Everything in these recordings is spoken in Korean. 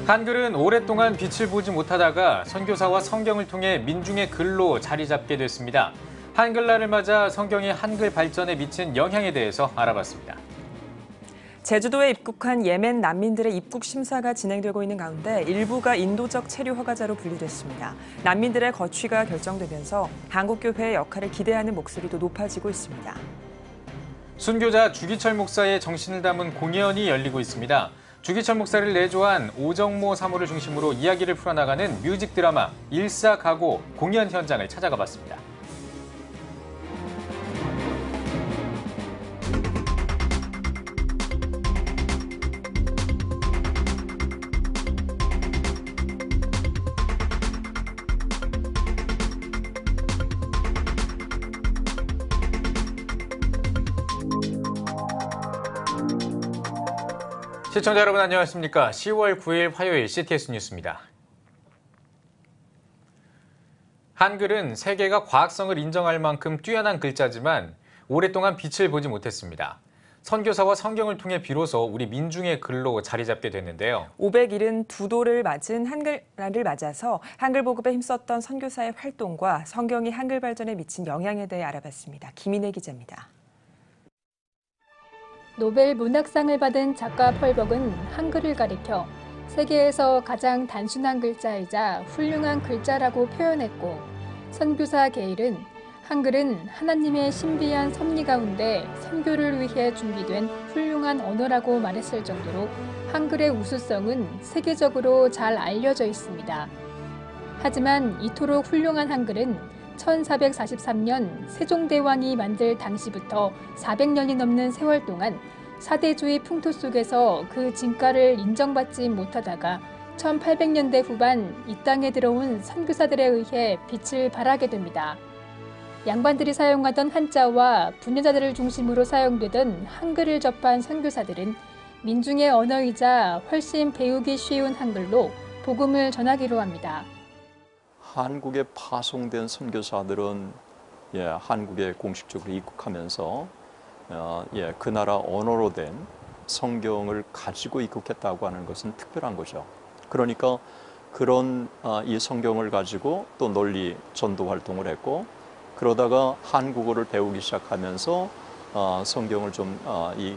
한글은 오랫동안 빛을 보지 못하다가 선교사와 성경을 통해 민중의 글로 자리 잡게 됐습니다. 한글날을 맞아 성경이 한글 발전에 미친 영향에 대해서 알아봤습니다. 제주도에 입국한 예멘 난민들의 입국 심사가 진행되고 있는 가운데 일부가 인도적 체류 허가자로 분리됐습니다. 난민들의 거취가 결정되면서 한국교회의 역할을 기대하는 목소리도 높아지고 있습니다. 순교자 주기철 목사의 정신을 담은 공연이 열리고 있습니다. 주기철 목사를 내조한 오정모 사모를 중심으로 이야기를 풀어나가는 뮤직 드라마 일사가고 공연 현장을 찾아가 봤습니다. 시청자 여러분 안녕하십니까. 10월 9일 화요일 CTS 뉴스입니다. 한글은 세계가 과학성을 인정할 만큼 뛰어난 글자지만 오랫동안 빛을 보지 못했습니다. 선교사와 성경을 통해 비로소 우리 민중의 글로 자리 잡게 됐는데요. 572도를 맞은 한글날을 맞아서 한글 보급에 힘썼던 선교사의 활동과 성경이 한글 발전에 미친 영향에 대해 알아봤습니다. 김인혜 기자입니다. 노벨 문학상을 받은 작가 펄벅은 한글을 가리켜 세계에서 가장 단순한 글자이자 훌륭한 글자라고 표현했고, 선교사 게일은 한글은 하나님의 신비한 섭리 가운데 선교를 위해 준비된 훌륭한 언어라고 말했을 정도로 한글의 우수성은 세계적으로 잘 알려져 있습니다. 하지만 이토록 훌륭한 한글은 1443년 세종대왕이 만들 당시부터 400년이 넘는 세월 동안 사대주의 풍토 속에서 그 진가를 인정받지 못하다가 1800년대 후반 이 땅에 들어온 선교사들에 의해 빛을 발하게 됩니다. 양반들이 사용하던 한자와 부녀자들을 중심으로 사용되던 한글을 접한 선교사들은 민중의 언어이자 훨씬 배우기 쉬운 한글로 복음을 전하기로 합니다. 한국에 파송된 선교사들은 한국에 공식적으로 입국하면서 그 나라 언어로 된 성경을 가지고 입국했다고 하는 것은 특별한 거죠. 그러니까 그런 이 성경을 가지고 또 널리 전도 활동을 했고, 그러다가 한국어를 배우기 시작하면서 성경을 좀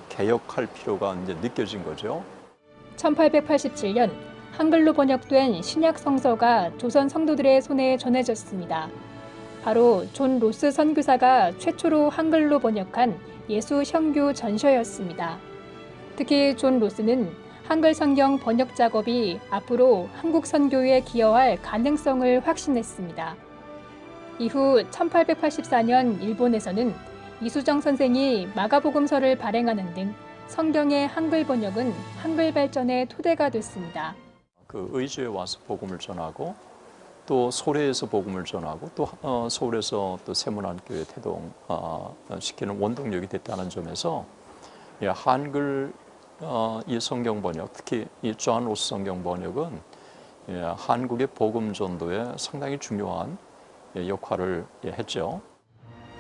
개혁할 필요가 이제 느껴진 거죠. 1887년 한글로 번역된 신약 성서가 조선 성도들의 손에 전해졌습니다. 바로 존 로스 선교사가 최초로 한글로 번역한 예수 형교 전서였습니다. 특히 존 로스는 한글 성경 번역 작업이 앞으로 한국 선교에 기여할 가능성을 확신했습니다. 이후 1884년 일본에서는 이수정 선생이 마가복음서를 발행하는 등 성경의 한글 번역은 한글 발전의 토대가 됐습니다. 그 의주에 와서 복음을 전하고 또 소래에서 복음을 전하고 또 서울에서 또 세문안교회 태동 시키는 원동력이 됐다는 점에서 한글 이 성경 번역, 특히 이 존 로스 성경 번역은 한국의 복음 전도에 상당히 중요한 역할을 했죠.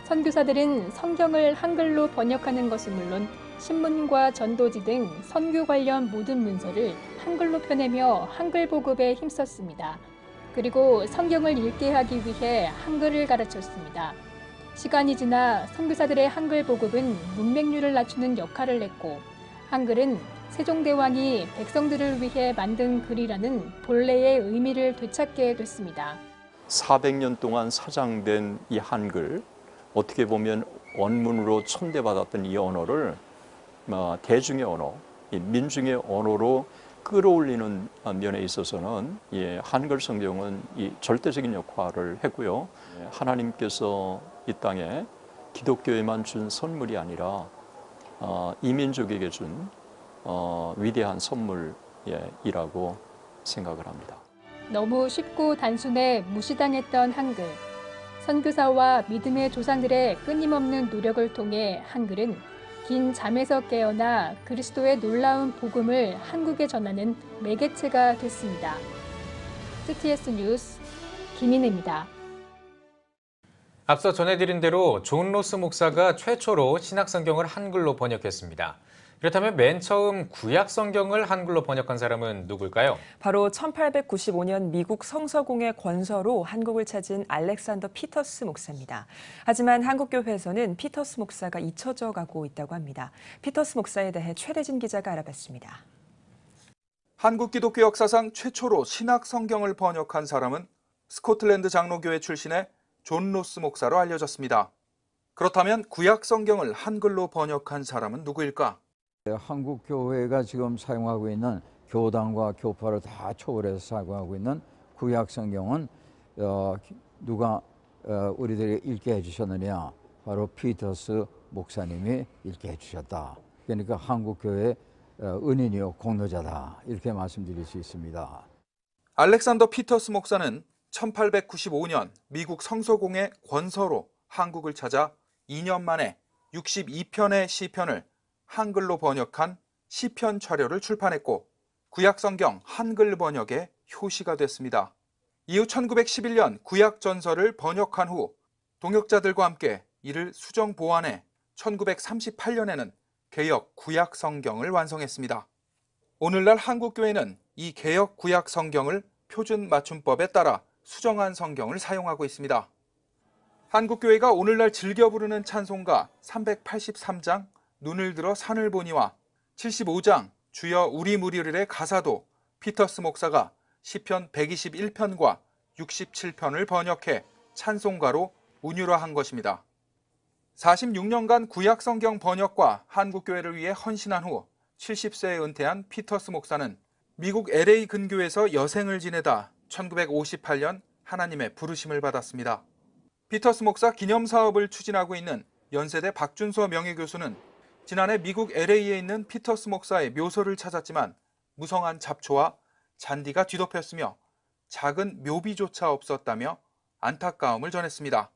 선교사들은 성경을 한글로 번역하는 것은 물론 신문과 전도지 등 선교 관련 모든 문서를 한글로 펴내며 한글 보급에 힘썼습니다. 그리고 성경을 읽게 하기 위해 한글을 가르쳤습니다. 시간이 지나 선교사들의 한글 보급은 문맹률을 낮추는 역할을 했고, 한글은 세종대왕이 백성들을 위해 만든 글이라는 본래의 의미를 되찾게 됐습니다. 400년 동안 사장된 이 한글, 어떻게 보면 원문으로 천대받았던 이 언어를 대중의 언어, 민중의 언어로 끌어올리는 면에 있어서는 한글 성경은 이 절대적인 역할을 했고요. 하나님께서 이 땅에 기독교에만 준 선물이 아니라 이민족에게 준 위대한 선물이라고 생각을 합니다. 너무 쉽고 단순해 무시당했던 한글. 선교사와 믿음의 조상들의 끊임없는 노력을 통해 한글은 긴 잠에서 깨어나 그리스도의 놀라운 복음을 한국에 전하는 매개체가 됐습니다. CTS 뉴스 김인혜입니다. 앞서 전해드린 대로 존 로스 목사가 최초로 신약성경을 한글로 번역했습니다. 그렇다면 맨 처음 구약 성경을 한글로 번역한 사람은 누굴까요? 바로 1895년 미국 성서공회 권서로 한국을 찾은 알렉산더 피터스 목사입니다. 하지만 한국교회에서는 피터스 목사가 잊혀져 가고 있다고 합니다. 피터스 목사에 대해 최대진 기자가 알아봤습니다. 한국 기독교 역사상 최초로 신약 성경을 번역한 사람은 스코틀랜드 장로교회 출신의 존 로스 목사로 알려졌습니다. 그렇다면 구약 성경을 한글로 번역한 사람은 누구일까? 한국 교회가 지금 사용하고 있는 교단과 교파를 다 초월해서 사용하고 있는 구약 성경은 누가 우리들에게 읽게 해주셨느냐? 바로 피터스 목사님이 읽게 해주셨다. 그러니까 한국 교회의 은인이요 공로자다 이렇게 말씀드릴 수 있습니다. 알렉산더 피터스 목사는 1895년 미국 성서공회 권서로 한국을 찾아 2년 만에 62편의 시편을 한글로 번역한 시편 차료를 출판했고 구약 성경 한글 번역의 효시가 됐습니다. 이후 1911년 구약 전서를 번역한 후 동역자들과 함께 이를 수정 보완해 1938년에는 개역 구약 성경을 완성했습니다. 오늘날 한국교회는 이 개역 구약 성경을 표준 맞춤법에 따라 수정한 성경을 사용하고 있습니다. 한국교회가 오늘날 즐겨 부르는 찬송가 383장 눈을 들어 산을 보니와 75장 주여 우리 무리를의 가사도 피터스 목사가 시편 121편과 67편을 번역해 찬송가로 운율화한 것입니다. 46년간 구약 성경 번역과 한국교회를 위해 헌신한 후 70세에 은퇴한 피터스 목사는 미국 LA 근교에서 여생을 지내다 1958년 하나님의 부르심을 받았습니다. 피터스 목사 기념사업을 추진하고 있는 연세대 박준서 명예교수는 지난해 미국 LA에 있는 피터스 목사의 묘소를 찾았지만 무성한 잡초와 잔디가 뒤덮였으며 작은 묘비조차 없었다며 안타까움을 전했습니다.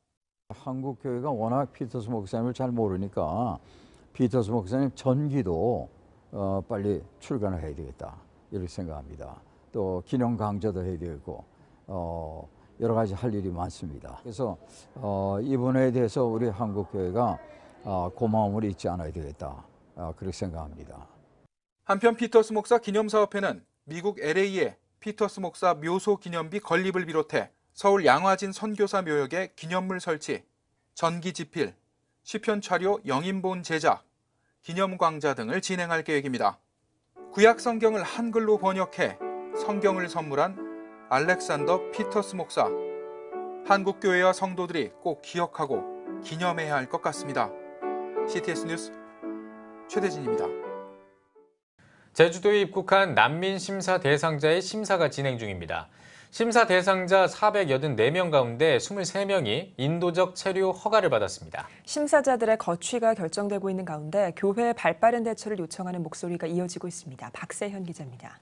한국 교회가 워낙 피터스 목사님을 잘 모르니까 피터스 목사님 전기도 빨리 출간을 해야 되겠다 이렇게 생각합니다. 또 기념 강좌도 해야 되고 여러 가지 할 일이 많습니다. 그래서 이분에 대해서 우리 한국 교회가 고마움을 잊지 않아야 되겠다 그렇게 생각합니다. 한편 피터스 목사 기념사업회는 미국 LA에 피터스 목사 묘소 기념비 건립을 비롯해 서울 양화진 선교사 묘역에 기념물 설치, 전기 집필, 시편 차료 영인본 제작, 기념 광자 등을 진행할 계획입니다. 구약 성경을 한글로 번역해 성경을 선물한 알렉산더 피터스 목사. 한국 교회와 성도들이 꼭 기억하고 기념해야 할 것 같습니다. CTS 뉴스 최대진입니다. 제주도에 입국한 난민 심사 대상자의 심사가 진행 중입니다. 심사 대상자 484명 가운데 23명이 인도적 체류 허가를 받았습니다. 심사자들의 거취가 결정되고 있는 가운데 교회의 발빠른 대처를 요청하는 목소리가 이어지고 있습니다. 박세현 기자입니다.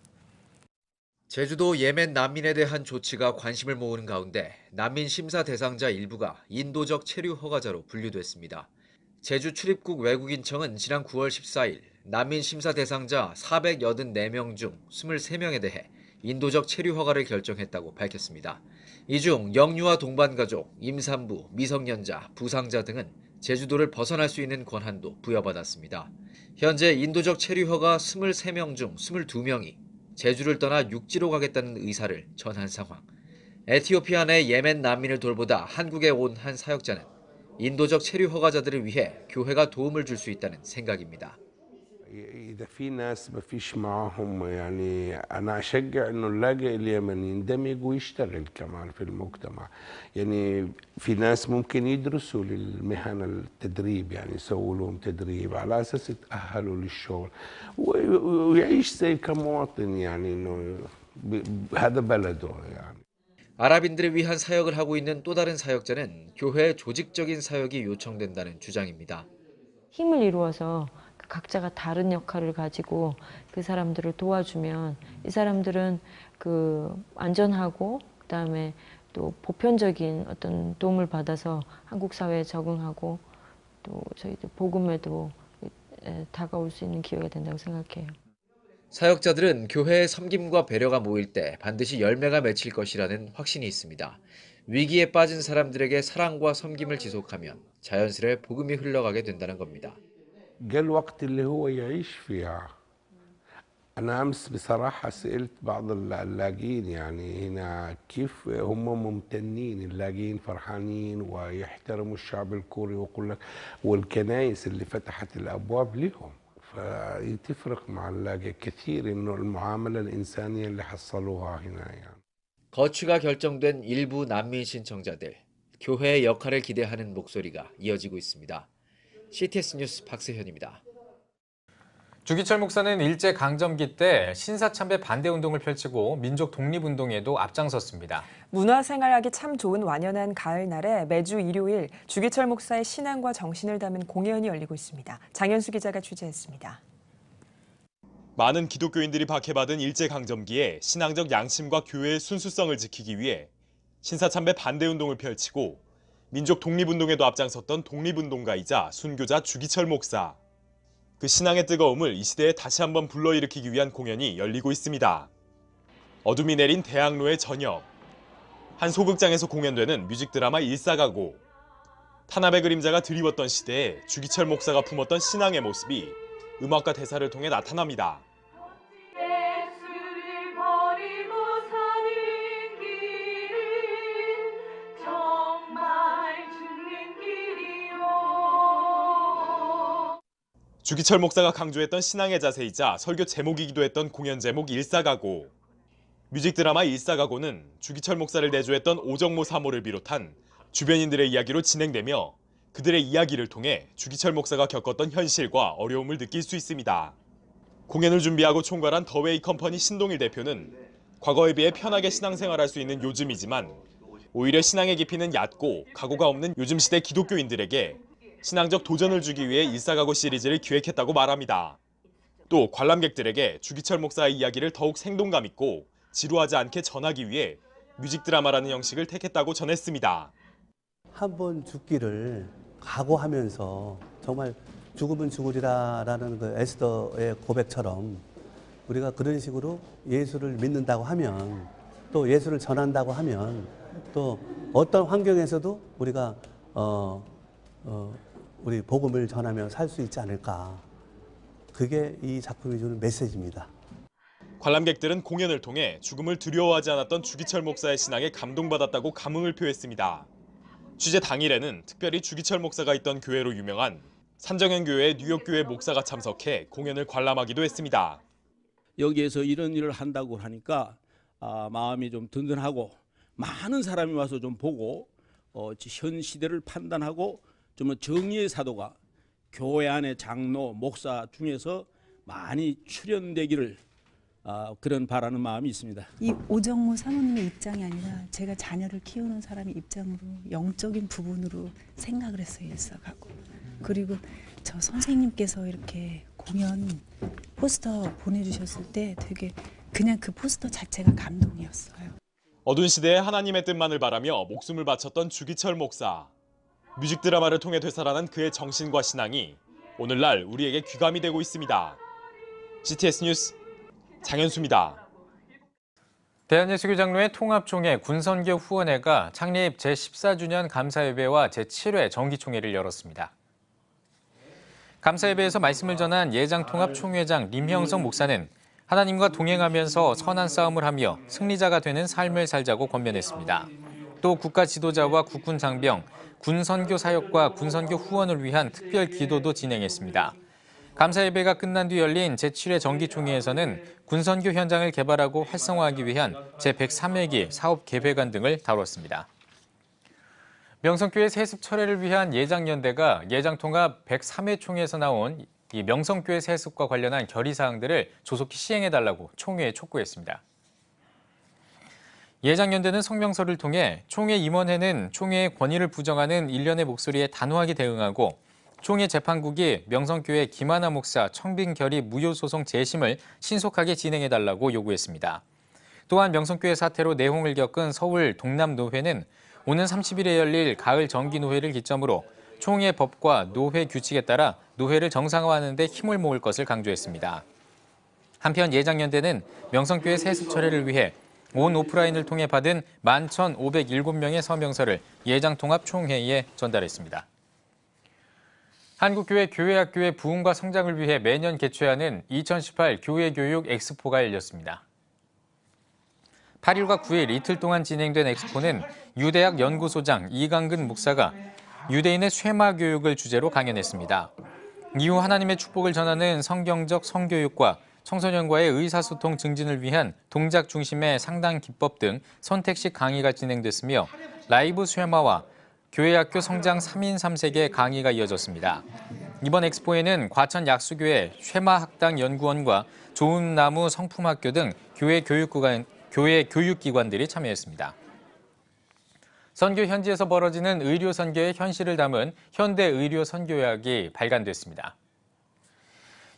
제주도 예멘 난민에 대한 조치가 관심을 모으는 가운데 난민 심사 대상자 일부가 인도적 체류 허가자로 분류됐습니다. 제주 출입국 외국인청은 지난 9월 14일 난민 심사 대상자 484명 중 23명에 대해 인도적 체류 허가를 결정했다고 밝혔습니다. 이 중 영유아 동반가족, 임산부, 미성년자, 부상자 등은 제주도를 벗어날 수 있는 권한도 부여받았습니다. 현재 인도적 체류 허가 23명 중 22명이 제주를 떠나 육지로 가겠다는 의사를 전한 상황. 에티오피아 내 예멘 난민을 돌보다 한국에 온 한 사역자는 인도적 체류 허가자들을 위해 교회가 도움을 줄 수 있다는 생각입니다. إذا في ناس ما فيش معاهم يعني أنا أشجع إنه اللاجئ اليمني يندمج ويشتغل كمان في المجتمع. يعني في ناس ممكن يدرسوا للمهن التدريب يعني يسووا لهم تدريب على أساس يتأهلوا للشغل ويعيش زي كمواطن يعني إنه هذا بلده يعني. 아랍인들을 위한 사역을 하고 있는 또 다른 사역자는 교회의 조직적인 사역이 요청된다는 주장입니다. 힘을 이루어서 각자가 다른 역할을 가지고 그 사람들을 도와주면 이 사람들은 안전하고 그다음에 또 보편적인 어떤 도움을 받아서 한국 사회에 적응하고 또 저희들 복음에도 다가올 수 있는 기회가 된다고 생각해요. 사역자들은 교회의 섬김과 배려가 모일 때 반드시 열매가 맺힐 것이라는 확신이 있습니다. 위기에 빠진 사람들에게 사랑과 섬김을 지속하면 자연스레 복음이 흘러가게 된다는 겁니다. جاء الوقت اللي هو يعيش فيها. أنا أمس بصراحة سئلت بعض اللاجئين يعني هنا كيف هم ممتنين، اللاجئين فرحانين ويحترموا الشعب الكوري، ويقول لك والكنائس اللي فتحت الأبواب لهم. فتفرق مع اللاجئ كثير إنه المعاملة الإنسانية اللي حصلوها هنا يعني. 거취가 결정된 일부 난민 신청자들, 교회의 역할을 기대하는 목소리가 이어지고 있습니다. CTS 뉴스 박세현입니다. 주기철 목사는 일제강점기 때 신사참배 반대운동을 펼치고 민족 독립운동에도 앞장섰습니다. 문화생활하기 참 좋은 완연한 가을날에 매주 일요일 주기철 목사의 신앙과 정신을 담은 공연이 열리고 있습니다. 장현수 기자가 취재했습니다. 많은 기독교인들이 박해받은 일제강점기에 신앙적 양심과 교회의 순수성을 지키기 위해 신사참배 반대운동을 펼치고 민족 독립운동에도 앞장섰던 독립운동가이자 순교자 주기철 목사. 그 신앙의 뜨거움을 이 시대에 다시 한번 불러일으키기 위한 공연이 열리고 있습니다. 어둠이 내린 대학로의 저녁. 한 소극장에서 공연되는 뮤직 드라마 일사가고. 탄압의 그림자가 드리웠던 시대에 주기철 목사가 품었던 신앙의 모습이 음악과 대사를 통해 나타납니다. 주기철 목사가 강조했던 신앙의 자세이자 설교 제목이기도 했던 공연 제목 일사가고. 뮤직 드라마 일사가고는 주기철 목사를 내조했던 오정모 사모를 비롯한 주변인들의 이야기로 진행되며 그들의 이야기를 통해 주기철 목사가 겪었던 현실과 어려움을 느낄 수 있습니다. 공연을 준비하고 총괄한 더웨이 컴퍼니 신동일 대표는 과거에 비해 편하게 신앙생활할 수 있는 요즘이지만 오히려 신앙의 깊이는 얕고 각오가 없는 요즘 시대 기독교인들에게 신앙적 도전을 주기 위해 일사가고 시리즈를 기획했다고 말합니다. 또 관람객들에게 주기철 목사의 이야기를 더욱 생동감 있고 지루하지 않게 전하기 위해 뮤직 드라마라는 형식을 택했다고 전했습니다. 한 번 죽기를 각오하면서 정말 죽으면 죽으리라라는 그 에스더의 고백처럼 우리가 그런 식으로 예수를 믿는다고 하면 또 예수를 전한다고 하면 또 어떤 환경에서도 우리가 우리 복음을 전하며 살 수 있지 않을까. 그게 이 작품이 주는 메시지입니다. 관람객들은 공연을 통해 죽음을 두려워하지 않았던 주기철 목사의 신앙에 감동받았다고 감흥을 표했습니다. 취재 당일에는 특별히 주기철 목사가 있던 교회로 유명한 산정현 교회의 뉴욕교회 목사가 참석해 공연을 관람하기도 했습니다. 여기에서 이런 일을 한다고 하니까 마음이 좀 든든하고 많은 사람이 와서 좀 보고 현 시대를 판단하고 좀 정의의 사도가 교회 안의 장로, 목사 중에서 많이 출연되기를 그런 바라는 마음이 있습니다. 이 오정모 사모님의 입장이 아니라 제가 자녀를 키우는 사람의 입장으로 영적인 부분으로 생각을 했어요. 일사가고. 그리고 저 선생님께서 이렇게 공연 포스터 보내주셨을 때 되게 그냥 그 포스터 자체가 감동이었어요. 어두운 시대에 하나님의 뜻만을 바라며 목숨을 바쳤던 주기철 목사. 뮤직 드라마를 통해 되살아난 그의 정신과 신앙이 오늘날 우리에게 귀감이 되고 있습니다. CTS 뉴스 장현수입니다. 대한예수교장로회 통합총회 군선교 후원회가 창립 제14주년 감사예배와 제7회 정기총회를 열었습니다. 감사예배에서 말씀을 전한 예장통합총회장 림형성 목사는 하나님과 동행하면서 선한 싸움을 하며 승리자가 되는 삶을 살자고 권면했습니다. 또 국가 지도자와 국군 장병, 군선교 사역과 군선교 후원을 위한 특별 기도도 진행했습니다. 감사예배가 끝난 뒤 열린 제7회 정기총회에서는 군선교 현장을 개발하고 활성화하기 위한 제103회기 사업계획안 등을 다뤘습니다. 명성교회 세습 철회를 위한 예장연대가 예장통합 103회 총회에서 나온 이 명성교회 세습과 관련한 결의사항들을 조속히 시행해달라고 총회에 촉구했습니다. 예장연대는 성명서를 통해 총회 임원회는 총회의 권위를 부정하는 일련의 목소리에 단호하게 대응하고 총회 재판국이 명성교회 김하나 목사 청빙 결의 무효 소송 재심을 신속하게 진행해달라고 요구했습니다. 또한 명성교회 사태로 내홍을 겪은 서울 동남노회는 오는 30일에 열릴 가을 정기노회를 기점으로 총회 법과 노회 규칙에 따라 노회를 정상화하는 데 힘을 모을 것을 강조했습니다. 한편 예장연대는 명성교회 세습 철회를 위해 온 오프라인을 통해 받은 11,507명의 서명서를 예장통합총회에 전달했습니다. 한국교회 교회학교의 부흥과 성장을 위해 매년 개최하는 2018 교회교육 엑스포가 열렸습니다. 8일과 9일 이틀 동안 진행된 엑스포는 유대학 연구소장 이강근 목사가 유대인의 쇠마 교육을 주제로 강연했습니다. 이후 하나님의 축복을 전하는 성경적 성교육과 청소년과의 의사소통 증진을 위한 동작 중심의 상당 기법 등 선택식 강의가 진행됐으며 라이브 쇠마와 교회학교 성장 3인 3색의 강의가 이어졌습니다. 이번 엑스포에는 과천 약수교회 쇠마학당 연구원과 좋은나무 성품학교 등 교회 교육기관들이 참여했습니다. 선교 현지에서 벌어지는 의료 선교의 현실을 담은 현대 의료 선교학이 발간됐습니다.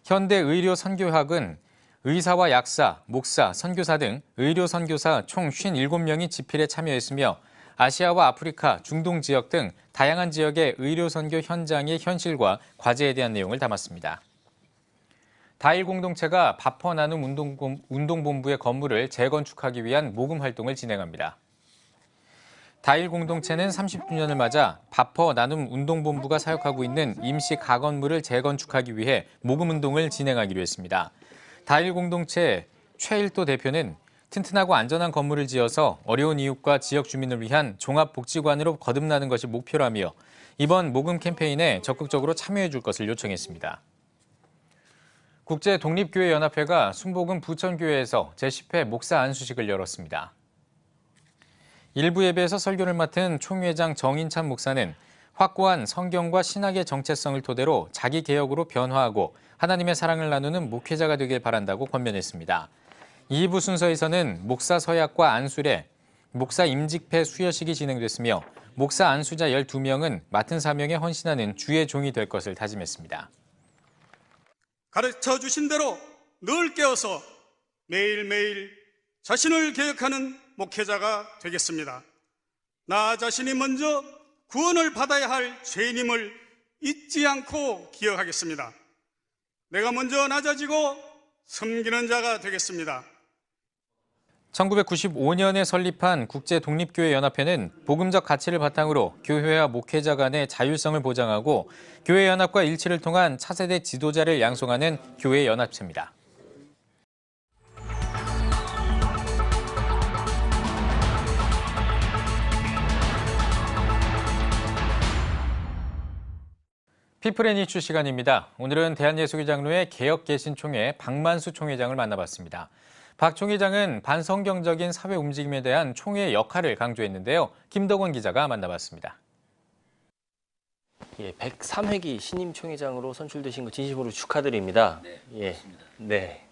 현대 의료 선교학은 의사와 약사, 목사, 선교사 등 의료 선교사 총 57명이 집필에 참여했으며 아시아와 아프리카, 중동 지역 등 다양한 지역의 의료 선교 현장의 현실과 과제에 대한 내용을 담았습니다. 다일 공동체가 바퍼 나눔 운동본부의 건물을 재건축하기 위한 모금 활동을 진행합니다. 다일 공동체는 30주년을 맞아 바퍼 나눔 운동본부가 사역하고 있는 임시 가건물을 재건축하기 위해 모금 운동을 진행하기로 했습니다. 다일 공동체 최일도 대표는 튼튼하고 안전한 건물을 지어서 어려운 이웃과 지역 주민을 위한 종합복지관으로 거듭나는 것이 목표라며 이번 모금 캠페인에 적극적으로 참여해 줄 것을 요청했습니다. 국제독립교회연합회가 순복음 부천교회에서 제10회 목사 안수식을 열었습니다. 일부 예배에서 설교를 맡은 총회장 정인찬 목사는 확고한 성경과 신학의 정체성을 토대로 자기 개혁으로 변화하고 하나님의 사랑을 나누는 목회자가 되길 바란다고 권면했습니다. 2부 순서에서는 목사 서약과 안수례, 목사 임직패 수여식이 진행됐으며 목사 안수자 12명은 맡은 사명에 헌신하는 주의 종이 될 것을 다짐했습니다. 가르쳐 주신 대로 늘 깨어서 매일매일 자신을 개혁하는 목회자가 되겠습니다. 나 자신이 먼저 구원을 받아야 할 죄인임을 잊지 않고 기억하겠습니다. 내가 먼저 낮아지고 섬기는 자가 되겠습니다. 1995년에 설립한 국제독립교회연합회는 복음적 가치를 바탕으로 교회와 목회자 간의 자율성을 보장하고 교회 연합과 일치를 통한 차세대 지도자를 양성하는 교회 연합체입니다. 피플앤이슈 시간입니다. 오늘은 대한예수교 장로회 개혁개신총회 박만수 총회장을 만나봤습니다. 박 총회장은 반성경적인 사회 움직임에 대한 총회의 역할을 강조했는데요. 김덕원 기자가 만나봤습니다. 103회기 신임 총회장으로 선출되신 거 진심으로 축하드립니다. 네.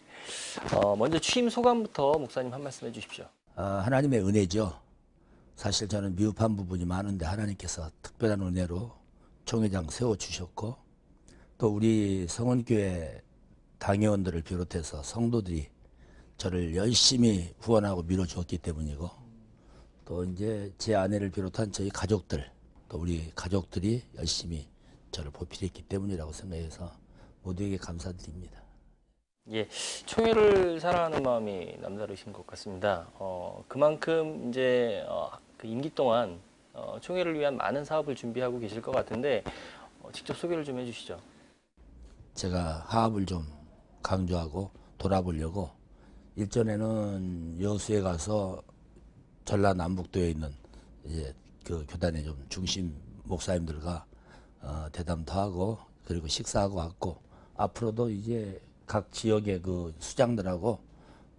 먼저 취임 소감부터 목사님 한 말씀 해주십시오. 하나님의 은혜죠. 사실 저는 미흡한 부분이 많은데 하나님께서 특별한 은혜로 총회장 세워주셨고 또 우리 성원교회 당회원들을 비롯해서 성도들이 저를 열심히 후원하고 밀어주었기 때문이고 또 이제 제 아내를 비롯한 저희 가족들 또 우리 가족들이 열심히 저를 보필했기 때문이라고 생각해서 모두에게 감사드립니다. 총회를 사랑하는 마음이 남다르신 것 같습니다. 그만큼 이제 그 임기 동안 총회를 위한 많은 사업을 준비하고 계실 것 같은데 직접 소개를 좀 해주시죠. 제가 화합을 좀 강조하고 돌아보려고 일전에는 여수에 가서 전라남북도에 있는 이제 그 교단의 좀 중심 목사님들과 대담도 하고 그리고 식사하고 왔고 앞으로도 이제 각 지역의 그 수장들하고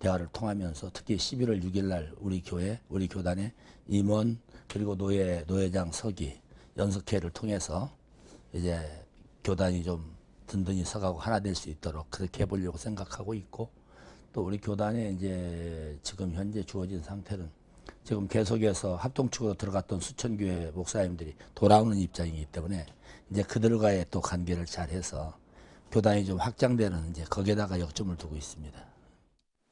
대화를 통하면서 특히 11월 6일 날 우리 교회, 우리 교단의 임원 그리고 노회장 서기 연석회를 통해서 이제 교단이 좀 든든히 서가고 하나 될 수 있도록 그렇게 해보려고 생각하고 있고 또 우리 교단에 이제 지금 현재 주어진 상태는 지금 계속해서 합동축으로 들어갔던 수천교회 목사님들이 돌아오는 입장이기 때문에 이제 그들과의 또 관계를 잘해서 교단이 좀 확장되는 이제 거기에다가 역점을 두고 있습니다.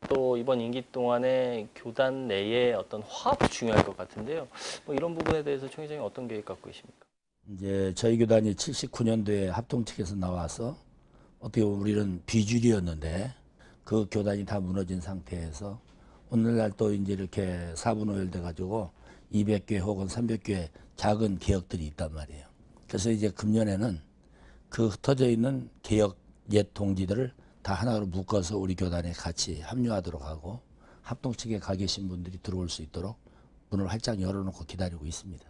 또 이번 임기 동안에 교단 내에 어떤 화합이 중요할 것 같은데요. 뭐 이런 부분에 대해서 총회장이 어떤 계획 갖고 계십니까? 이제 저희 교단이 79년도에 합동측에서 나와서 어떻게 보면 우리는 비주류였는데 그 교단이 다 무너진 상태에서 오늘날 또 이제 이렇게 사분오열돼 가지고 200개 혹은 300개 작은 개혁들이 있단 말이에요. 그래서 이제 금년에는 그 흩어져 있는 개혁 옛 동지들을 다 하나로 묶어서 우리 교단에 같이 합류하도록 하고 합동측에 가 계신 분들이 들어올 수 있도록 문을 활짝 열어놓고 기다리고 있습니다.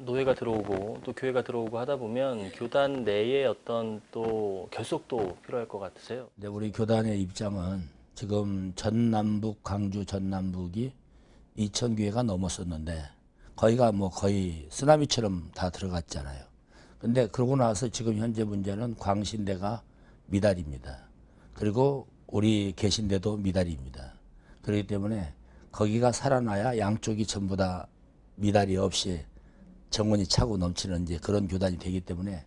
노예가 들어오고 또 교회가 들어오고 하다 보면 교단 내에 어떤 또 결속도 필요할 것 같으세요? 네, 우리 교단의 입장은 지금 전남북, 광주 전남북이 2,000교회가 넘었었는데 거기가 뭐 거의 쓰나미처럼 다 들어갔잖아요. 근데 그러고 나서 지금 현재 문제는 광신대가 미달입니다. 그리고 우리 계신대도 미달입니다. 그렇기 때문에 거기가 살아나야 양쪽이 전부 다 미달이 없이 정원이 차고 넘치는 이제 그런 교단이 되기 때문에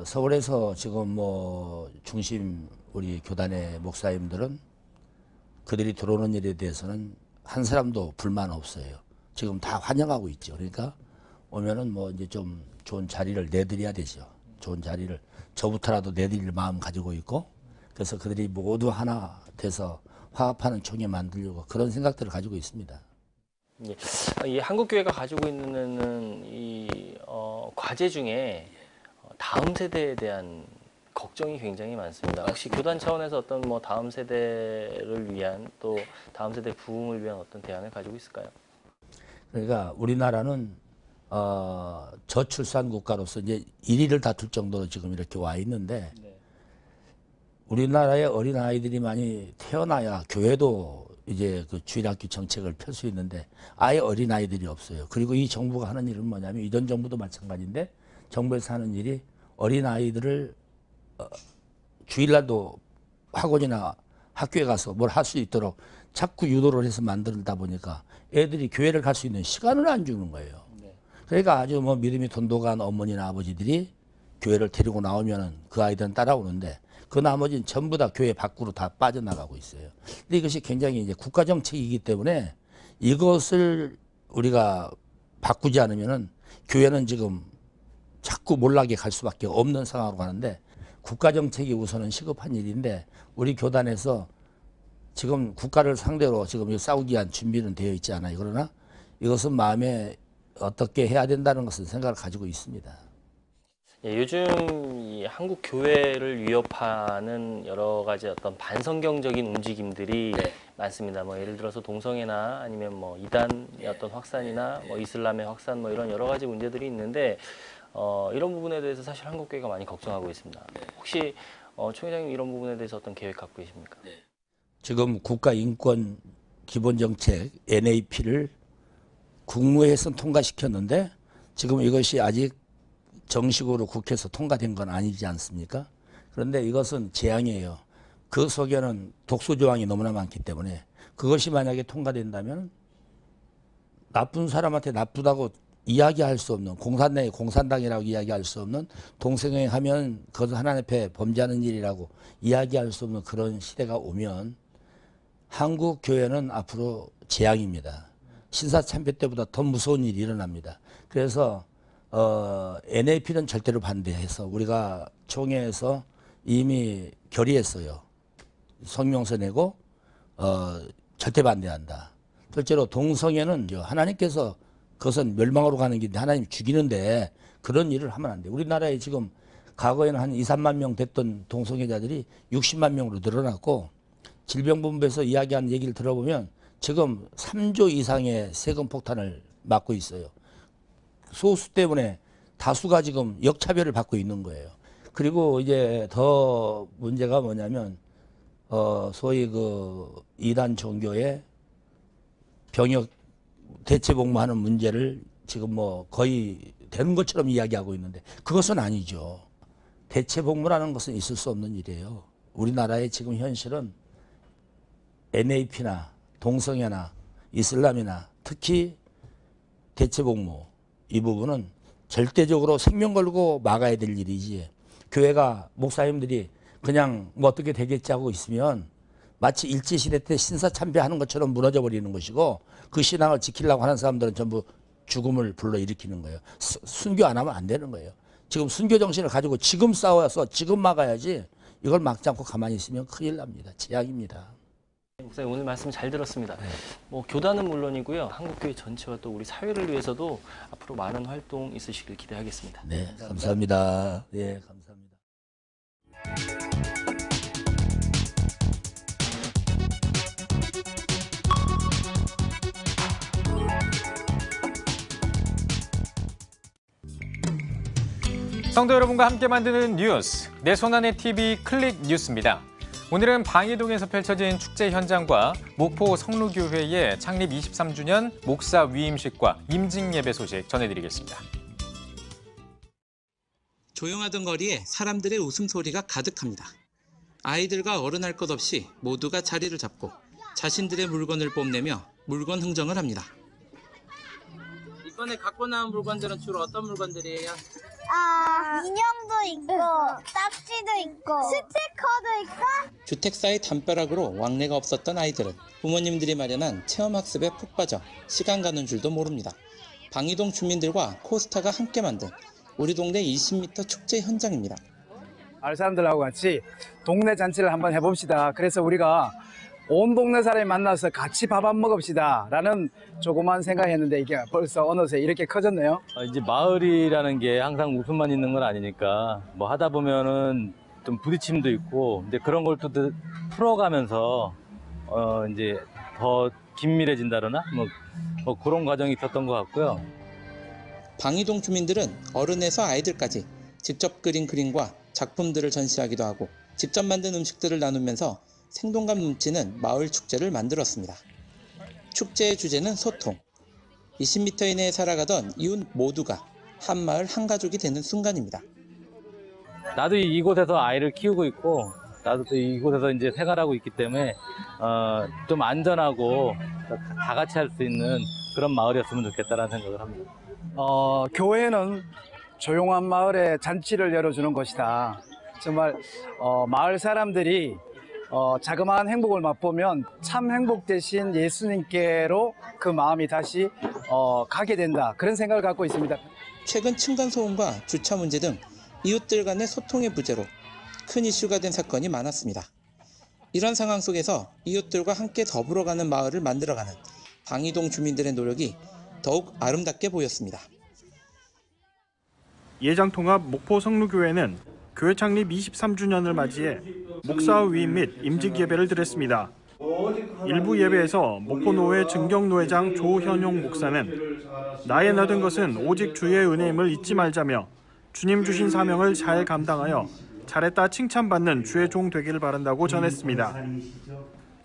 서울에서 지금 뭐 중심 우리 교단의 목사님들은 그들이 들어오는 일에 대해서는 한 사람도 불만 없어요. 지금 다 환영하고 있죠. 그러니까 오면은 뭐 이제 좀 좋은 자리를 내드려야 되죠. 좋은 자리를 저부터라도 내드릴 마음 가지고 있고 그래서 그들이 모두 하나 돼서 화합하는 총회 만들려고 그런 생각들을 가지고 있습니다. 예. 이 한국교회가 가지고 있는 이 과제 중에 다음 세대에 대한 걱정이 굉장히 많습니다. 혹시 교단 차원에서 어떤 뭐 다음 세대를 위한 또 다음 세대 부흥을 위한 어떤 대안을 가지고 있을까요? 그러니까 우리나라는 저출산 국가로서 이제 1위를 다툴 정도로 지금 이렇게 와 있는데 우리나라의 어린 아이들이 많이 태어나야 교회도 이제 그 주일학교 정책을 펼 수 있는데 아예 어린 아이들이 없어요. 그리고 이 정부가 하는 일은 뭐냐면 이전 정부도 마찬가지인데 정부에서 하는 일이 어린 아이들을 주일날도 학원이나 학교에 가서 뭘 할 수 있도록 자꾸 유도를 해서 만들다 보니까 애들이 교회를 갈 수 있는 시간을 안 주는 거예요. 그러니까 아주 뭐 믿음이 돈독한 어머니나 아버지들이 교회를 데리고 나오면은 그 아이들은 따라오는데 그 나머지는 전부 다 교회 밖으로 다 빠져나가고 있어요. 근데 이것이 굉장히 이제 국가 정책이기 때문에 이것을 우리가 바꾸지 않으면은 교회는 지금 자꾸 몰락에 갈 수밖에 없는 상황으로 가는데 국가 정책이 우선은 시급한 일인데 우리 교단에서 지금 국가를 상대로 지금 싸우기 위한 준비는 되어 있지 않아요. 그러나 이것은 마음에 어떻게 해야 된다는 것은 생각을 가지고 있습니다. 예, 요즘 이 한국 교회를 위협하는 여러 가지 어떤 반성경적인 움직임들이 많습니다. 뭐 예를 들어서 동성애나 아니면 뭐 이단의 어떤 확산이나 뭐 이슬람의 확산 뭐 이런 여러 가지 문제들이 있는데 이런 부분에 대해서 사실 한국 교회가 많이 걱정하고 있습니다. 혹시 총회장님 이런 부분에 대해서 어떤 계획 갖고 계십니까? 지금 국가인권 기본정책 NAP를 국무회에서 통과시켰는데 지금 이것이 아직 정식으로 국회에서 통과된 건 아니지 않습니까? 그런데 이것은 재앙이에요. 그 속에는 독소조항이 너무나 많기 때문에 그것이 만약에 통과된다면 나쁜 사람한테 나쁘다고 이야기할 수 없는 공산당이라고 이야기할 수 없는 동성애하면 그것은 하나님 앞에 범죄하는 일이라고 이야기할 수 없는 그런 시대가 오면 한국 교회는 앞으로 재앙입니다. 신사참배 때보다 더 무서운 일이 일어납니다. 그래서 NAP는 절대로 반대해서 우리가 총회에서 이미 결의했어요. 성명서 내고 절대 반대한다. 실제로 동성애는 하나님께서 그것은 멸망으로 가는 길인데 하나님 죽이는데 그런 일을 하면 안 돼. 우리나라에 지금 과거에는 한 2, 3만 명 됐던 동성애자들이 60만 명으로 늘어났고 질병본부에서 이야기하는 얘기를 들어보면 지금 3조 이상의 세금 폭탄을 맞고 있어요. 소수 때문에 다수가 지금 역차별을 받고 있는 거예요. 그리고 이제 더 문제가 뭐냐면 소위 그 이단 종교의 병역 대체 복무하는 문제를 지금 뭐 거의 되는 것처럼 이야기하고 있는데 그것은 아니죠. 대체 복무라는 것은 있을 수 없는 일이에요. 우리나라의 지금 현실은 NAP나 동성애나 이슬람이나 특히 대체 복무 이 부분은 절대적으로 생명 걸고 막아야 될 일이지. 교회가 목사님들이 그냥 뭐 어떻게 되겠지 하고 있으면 마치 일제시대 때 신사참배하는 것처럼 무너져 버리는 것이고 그 신앙을 지키려고 하는 사람들은 전부 죽음을 불러일으키는 거예요. 순교 안 하면 안 되는 거예요. 지금 순교 정신을 가지고 지금 싸워서 지금 막아야지 이걸 막지 않고 가만히 있으면 큰일 납니다. 재앙입니다. 목사님 오늘 말씀 잘 들었습니다. 뭐 교단은 물론이고요. 한국교회 전체와 또 우리 사회를 위해서도 앞으로 많은 활동 있으시길 기대하겠습니다. 네, 감사합니다. 예, 감사합니다. 성도 여러분과 함께 만드는 뉴스, 내 손안의 TV 클릭 뉴스입니다. 오늘은 방이동에서 펼쳐진 축제 현장과 목포 성루교회의 창립 23주년 목사 위임식과 임직 예배 소식 전해드리겠습니다. 조용하던 거리에 사람들의 웃음소리가 가득합니다. 아이들과 어른 할 것 없이 모두가 자리를 잡고 자신들의 물건을 뽐내며 물건 흥정을 합니다. 이번에 갖고 나온 물건들은 주로 어떤 물건들이에요? 인형도 있고 딱지도 있고 스티커도 있고. 주택사의 담벼락으로 왕래가 없었던 아이들은 부모님들이 마련한 체험학습에 푹 빠져 시간 가는 줄도 모릅니다. 방이동 주민들과 코스타가 함께 만든 우리 동네 20m 축제 현장입니다. 마을 사람들하고 같이 동네 잔치를 한번 해봅시다. 그래서 우리가 온 동네 사람이 만나서 같이 밥 한 먹읍시다 라는 조그만 생각했는데 이게 벌써 어느새 이렇게 커졌네요. 이제 마을이라는 게 항상 웃음만 있는 건 아니니까 뭐 하다 보면은 좀 부딪힘도 있고 근데 그런 걸 또 풀어가면서 이제 더 긴밀해진다거나 뭐 그런 과정이 있었던 것 같고요. 방이동 주민들은 어른에서 아이들까지 직접 그린 그림과 작품들을 전시하기도 하고 직접 만든 음식들을 나누면서 생동감 넘치는 마을 축제를 만들었습니다. 축제의 주제는 소통. 20m 이내에 살아가던 이웃 모두가 한 마을 한 가족이 되는 순간입니다. 나도 이곳에서 아이를 키우고 있고 나도 또 이곳에서 이제 생활하고 있기 때문에 좀 안전하고 다 같이 할 수 있는 그런 마을이었으면 좋겠다라는 생각을 합니다. 교회는 조용한 마을에 잔치를 열어주는 곳이다. 정말 마을 사람들이 자그마한 행복을 맛보면 참 행복되신 예수님께로 그 마음이 다시 가게 된다. 그런 생각을 갖고 있습니다. 최근 층간소음과 주차 문제 등 이웃들 간의 소통의 부재로 큰 이슈가 된 사건이 많았습니다. 이런 상황 속에서 이웃들과 함께 더불어가는 마을을 만들어가는 방이동 주민들의 노력이 더욱 아름답게 보였습니다. 예장통합 목포 성루교회는 교회 창립 23주년을 맞이해 목사 위임 및 임직 예배를 드렸습니다. 일부 예배에서 목포노회 증경노회장 조현용 목사는 나의 모든 것은 오직 주의 은혜임을 잊지 말자며 주님 주신 사명을 잘 감당하여 잘했다 칭찬받는 주의 종 되기를 바란다고 전했습니다.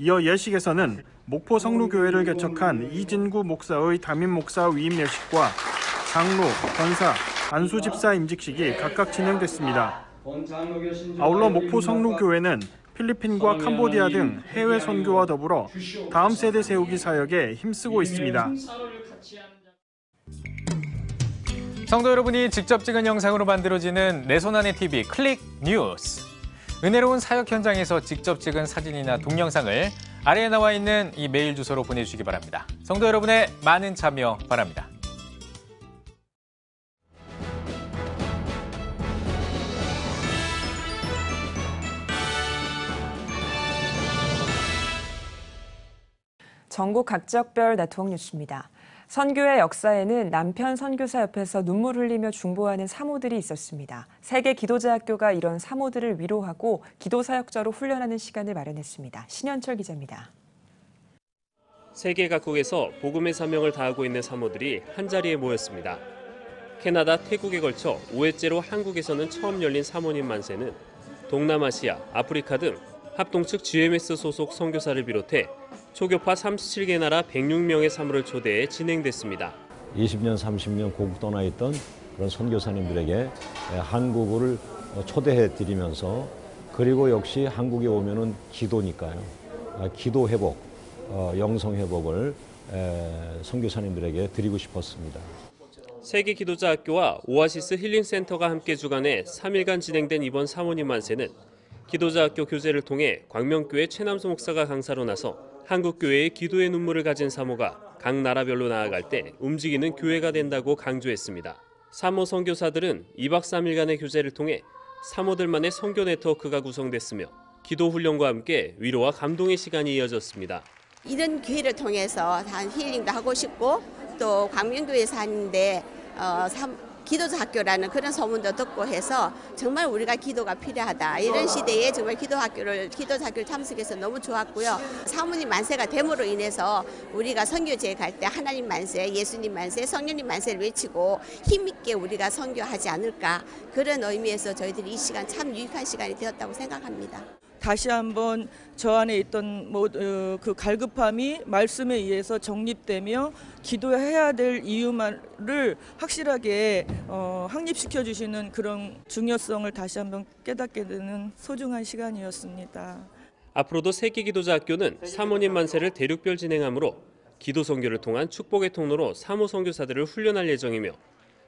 이어 예식에서는 목포 성루교회를 개척한 이진구 목사의 담임 목사 위임 예식과 장로, 권사, 안수 집사 임직식이 각각 진행됐습니다. 아울러 목포 성루교회는 필리핀과 캄보디아 등 해외 선교와 더불어 다음 세대 세우기 사역에 힘쓰고 있습니다. 성도 여러분이 직접 찍은 영상으로 만들어지는 내 손안의 TV 클릭 뉴스. 은혜로운 사역 현장에서 직접 찍은 사진이나 동영상을 아래에 나와 있는 이 메일 주소로 보내주시기 바랍니다. 성도 여러분의 많은 참여 바랍니다. 전국 각적별 네트워크 뉴스입니다. 선교의 역사에는 남편 선교사 옆에서 눈물 흘리며 중보하는 사모들이 있었습니다. 세계 기도자 학교가 이런 사모들을 위로하고 기도사역자로 훈련하는 시간을 마련했습니다. 신현철 기자입니다. 세계 각국에서 복음의 사명을 다하고 있는 사모들이 한자리에 모였습니다. 캐나다, 태국에 걸쳐 5회째로 한국에서는 처음 열린 사모님 만세는 동남아시아, 아프리카 등 합동측 GMS 소속 선교사를 비롯해 초교파 37개 나라 106명의 사모를 초대해 진행됐습니다. 20년, 30년 고국 떠나 있던 그런 선교사님들에게 한국을 초대해 드리면서 그리고 역시 한국에 오면은 기도니까요. 기도 회복, 영성 회복을 선교사님들에게 드리고 싶었습니다. 세계 기도자 학교와 오아시스 힐링 센터가 함께 주관해 3일간 진행된 이번 사모님 만세는 기도자 학교 교제를 통해 광명교회 최남수 목사가 강사로 나서 한국 교회의 기도의 눈물을 가진 사모가 각 나라별로 나아갈 때 움직이는 교회가 된다고 강조했습니다. 사모 선교사들은 2박 3일간의 교제를 통해 사모들만의 선교 네트워크가 구성됐으며 기도 훈련과 함께 위로와 감동의 시간이 이어졌습니다. 이런 기회를 통해서 힐링도 하고 싶고 또 광명교회 사는데 기도자 학교라는 그런 소문도 듣고 해서 정말 우리가 기도가 필요하다. 이런 시대에 정말 기도자 학교를 참석해서 너무 좋았고요. 사모님 만세가 됨으로 인해서 우리가 선교지에 갈 때 하나님 만세, 예수님 만세, 성령님 만세를 외치고 힘있게 우리가 선교하지 않을까. 그런 의미에서 저희들이 이 시간 참 유익한 시간이 되었다고 생각합니다. 다시 한번 저 안에 있던 그 갈급함이 말씀에 의해서 정립되며 기도해야 될 이유를 확실하게 확립시켜 주시는 그런 중요성을 다시 한번 깨닫게 되는 소중한 시간이었습니다. 앞으로도 세계기도자학교는 사모님 만세를 대륙별 진행하므로 기도 선교를 통한 축복의 통로로 사모 선교사들을 훈련할 예정이며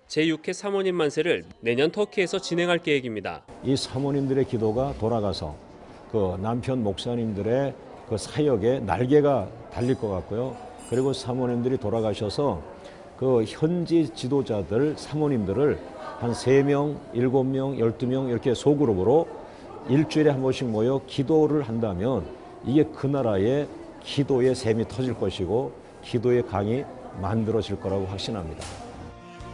제6회 사모님 만세를 내년 터키에서 진행할 계획입니다. 이 사모님들의 기도가 돌아가서 그 남편 목사님들의 그 사역에 날개가 달릴 것 같고요. 그리고 사모님들이 돌아가셔서 그 현지 지도자들, 사모님들을 한 3명, 7명, 12명 이렇게 소그룹으로 일주일에 한 번씩 모여 기도를 한다면 이게 그 나라의 기도의 샘이 터질 것이고 기도의 강이 만들어질 거라고 확신합니다.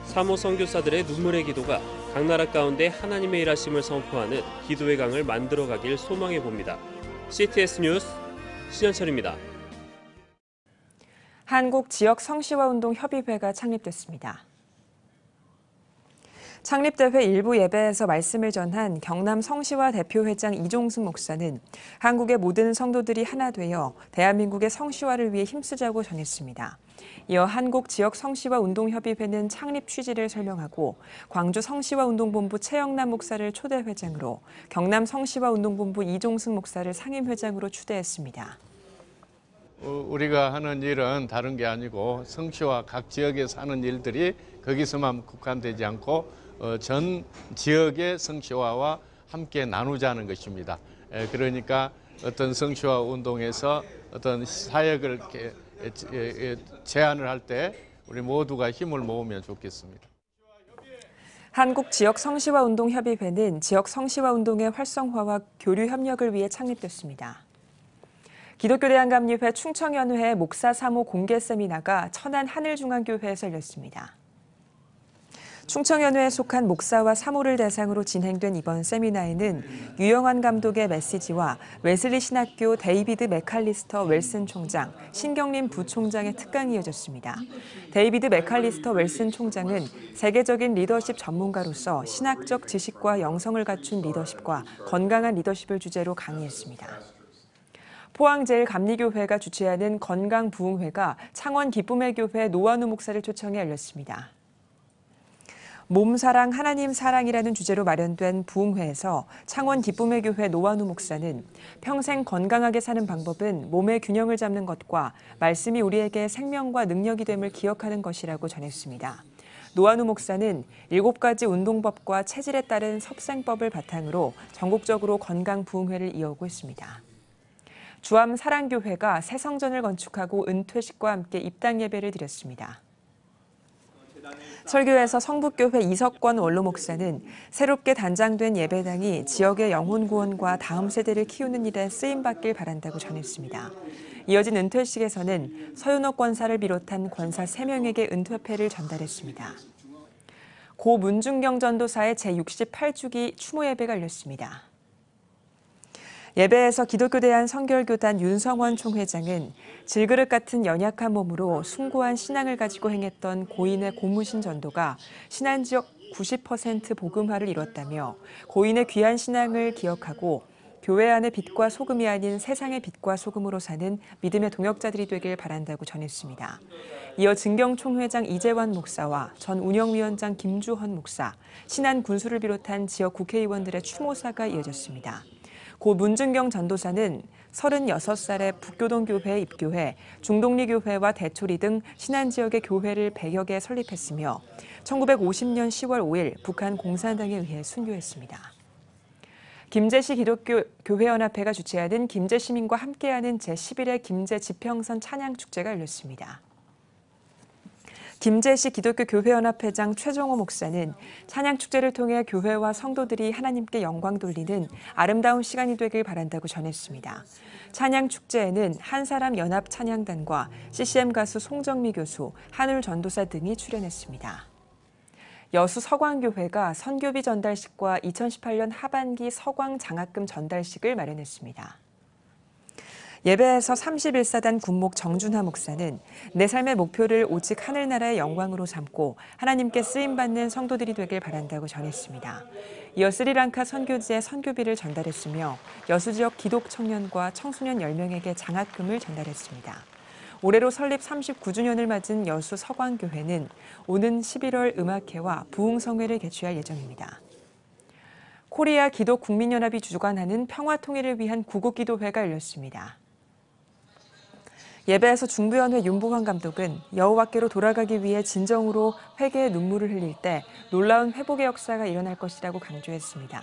사모 선교사들의 눈물의 기도가 각 나라 가운데 하나님의 일하심을 선포하는 기도의 강을 만들어가길 소망해 봅니다. CTS 뉴스 신현철입니다. 한국 지역 성시화 운동 협의회가 창립됐습니다. 창립대회 일부 예배에서 말씀을 전한 경남 성시화 대표회장 이종승 목사는 한국의 모든 성도들이 하나 되어 대한민국의 성시화를 위해 힘쓰자고 전했습니다. 이어 한국 지역 성시화 운동협의회는 창립 취지를 설명하고 광주 성시화 운동본부 최영남 목사를 초대 회장으로 경남 성시화 운동본부 이종승 목사를 상임 회장으로 추대했습니다. 우리가 하는 일은 다른 게 아니고 성시화 각 지역에서 하는 일들이 거기서만 국한되지 않고 전 지역의 성시화와 함께 나누자는 것입니다. 그러니까 어떤 성시화 운동에서 어떤 사역을 제안을 할 때 우리 모두가 힘을 모으면 좋겠습니다. 한국 지역 성시화 운동 협의회는 지역 성시화 운동의 활성화와 교류 협력을 위해 창립됐습니다. 기독교대한감리회 충청연회 목사 3호 공개 세미나가 천안 하늘중앙교회에서 열렸습니다. 충청연회에 속한 목사와 사모를 대상으로 진행된 이번 세미나에는 유영환 감독의 메시지와 웨슬리 신학교 데이비드 맥칼리스터 웰슨 총장, 신경림 부총장의 특강이 이어졌습니다. 데이비드 맥칼리스터 웰슨 총장은 세계적인 리더십 전문가로서 신학적 지식과 영성을 갖춘 리더십과 건강한 리더십을 주제로 강의했습니다. 포항제일감리교회가 주최하는 건강부흥회가 창원 기쁨의 교회 노한우 목사를 초청해 열렸습니다. 몸사랑 하나님 사랑이라는 주제로 마련된 부흥회에서 창원 기쁨의 교회 노한우 목사는 평생 건강하게 사는 방법은 몸의 균형을 잡는 것과 말씀이 우리에게 생명과 능력이 됨을 기억하는 것이라고 전했습니다. 노한우 목사는 7가지 운동법과 체질에 따른 섭생법을 바탕으로 전국적으로 건강 부흥회를 이어오고 있습니다. 주암 사랑교회가 새 성전을 건축하고 은퇴식과 함께 입당 예배를 드렸습니다. 설교에서 성북교회 이석권 원로 목사는 새롭게 단장된 예배당이 지역의 영혼 구원과 다음 세대를 키우는 일에 쓰임받길 바란다고 전했습니다. 이어진 은퇴식에서는 서윤옥 권사를 비롯한 권사 3명에게 은퇴패를 전달했습니다. 고 문중경 전도사의 제68주기 추모 예배가 열렸습니다. 예배에서 기독교대한 성결교단 윤성원 총회장은 질그릇 같은 연약한 몸으로 숭고한 신앙을 가지고 행했던 고인의 고무신 전도가 신안지역 90% 복음화를 이뤘다며 고인의 귀한 신앙을 기억하고 교회 안의 빛과 소금이 아닌 세상의 빛과 소금으로 사는 믿음의 동역자들이 되길 바란다고 전했습니다. 이어 증경 총회장 이재환 목사와 전 운영위원장 김주헌 목사, 신안 군수를 비롯한 지역 국회의원들의 추모사가 이어졌습니다. 고 문중경 전도사는 36살에 북교동교회에 입교해 중동리교회와 대초리 등 신안지역의 교회를 100여 개 설립했으며 1950년 10월 5일 북한 공산당에 의해 순교했습니다. 김제시 기독교교회연합회가 주최하는 김제시민과 함께하는 제11회 김제지평선 찬양축제가 열렸습니다. 김제시 기독교 교회연합회장 최종호 목사는 찬양축제를 통해 교회와 성도들이 하나님께 영광 돌리는 아름다운 시간이 되길 바란다고 전했습니다. 찬양축제에는 한사람 연합 찬양단과 CCM 가수 송정미 교수, 한울 전도사 등이 출연했습니다. 여수 서광교회가 선교비 전달식과 2018년 하반기 서광 장학금 전달식을 마련했습니다. 예배에서 31사단 군목 정준하 목사는 내 삶의 목표를 오직 하늘나라의 영광으로 삼고 하나님께 쓰임받는 성도들이 되길 바란다고 전했습니다. 이어 스리랑카 선교지에 선교비를 전달했으며 여수 지역 기독 청년과 청소년 10명에게 장학금을 전달했습니다. 올해로 설립 39주년을 맞은 여수 서광교회는 오는 11월 음악회와 부흥성회를 개최할 예정입니다. 코리아 기독국민연합이 주관하는 평화통일을 위한 구국기도회가 열렸습니다. 예배에서 중부연회 윤보환 감독은 여호와께로 돌아가기 위해 진정으로 회개의 눈물을 흘릴 때 놀라운 회복의 역사가 일어날 것이라고 강조했습니다.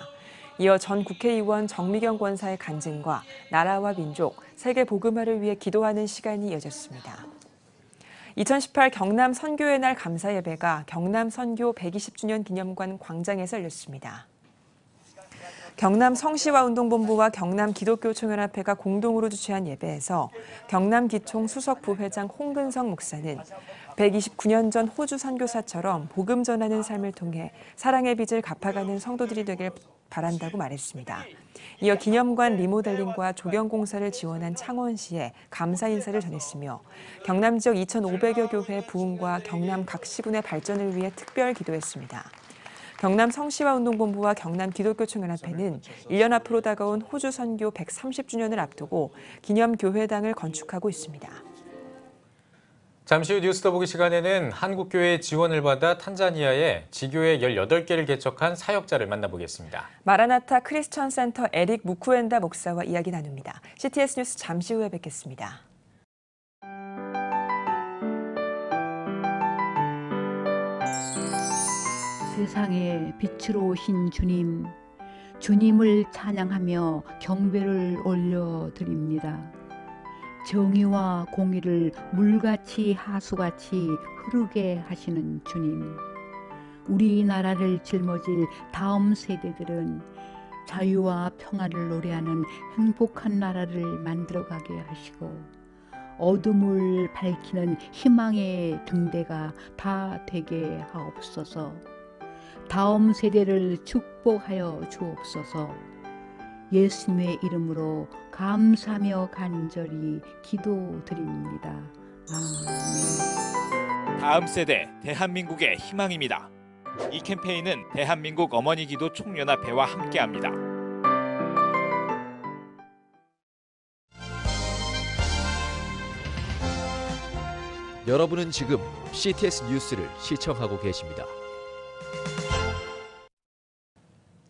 이어 전 국회의원 정미경 권사의 간증과 나라와 민족, 세계 복음화를 위해 기도하는 시간이 이어졌습니다. 2018 경남 선교의 날 감사 예배가 경남 선교 120주년 기념관 광장에서 열렸습니다. 경남 성시화운동본부와 경남 기독교총연합회가 공동으로 주최한 예배에서 경남기총 수석부회장 홍근성 목사는 129년 전 호주 선교사처럼 복음 전하는 삶을 통해 사랑의 빚을 갚아가는 성도들이 되길 바란다고 말했습니다. 이어 기념관 리모델링과 조경공사를 지원한 창원시에 감사 인사를 전했으며 경남 지역 2,500여 교회 부흥과 경남 각 시군의 발전을 위해 특별 기도했습니다. 경남 성시화운동본부와 경남 기독교총연합회는 1년 앞으로 다가온 호주 선교 130주년을 앞두고 기념교회당을 건축하고 있습니다. 잠시 후 뉴스 더 보기 시간에는 한국교회의 지원을 받아 탄자니아에 지교회 18개를 개척한 사역자를 만나보겠습니다. 마라나타 크리스천 센터 에릭 무쿠엔다 목사와 이야기 나눕니다. CTS 뉴스 잠시 후에 뵙겠습니다. 세상에 빛으로 오신 주님, 주님을 찬양하며 경배를 올려드립니다. 정의와 공의를 물같이 하수같이 흐르게 하시는 주님, 우리나라를 짊어질 다음 세대들은 자유와 평화를 노래하는 행복한 나라를 만들어가게 하시고 어둠을 밝히는 희망의 등대가 다 되게 하옵소서. 다음 세대를 축복하여 주옵소서. 예수님의 이름으로 감사하며 간절히 기도드립니다. 아멘. 다음 세대 대한민국의 희망입니다. 이 캠페인은 대한민국 어머니 기도 총연합회와 함께합니다. 여러분은 지금 CTS 뉴스를 시청하고 계십니다.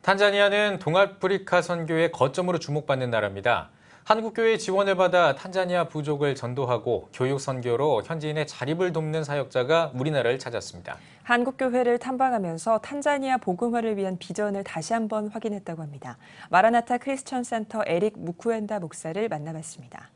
탄자니아는 동아프리카 선교의 거점으로 주목받는 나라입니다. 한국교회의 지원을 받아 탄자니아 부족을 전도하고 교육 선교로 현지인의 자립을 돕는 사역자가 우리나라를 찾았습니다. 한국교회를 탐방하면서 탄자니아 복음화를 위한 비전을 다시 한번 확인했다고 합니다. 마라나타 크리스천 센터 에릭 무쿠엔다 목사를 만나봤습니다.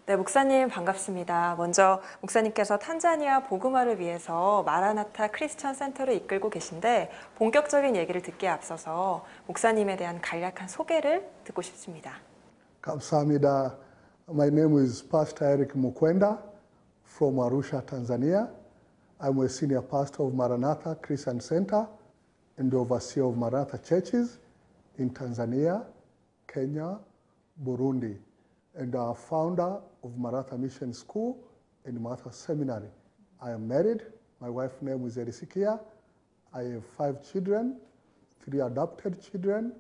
네, 목사님 반갑습니다. 먼저 목사님께서 탄자니아 복음화를 위해서 마라나타 크리스천 센터를 이끌고 계신데 본격적인 얘기를 듣기에 앞서서 목사님에 대한 간략한 소개를 듣고 싶습니다. 감사합니다. My name is Pastor Eric Mukwenda from Arusha, Tanzania. I'm a senior pastor of Maranatha Christian Center and the overseer of Maranatha churches in Tanzania, Kenya, Burundi, and our founder of Maranatha Mission School and Maranatha Seminary. I am married. My wife's name is Erisikia. I have 5 children, 3 adopted children,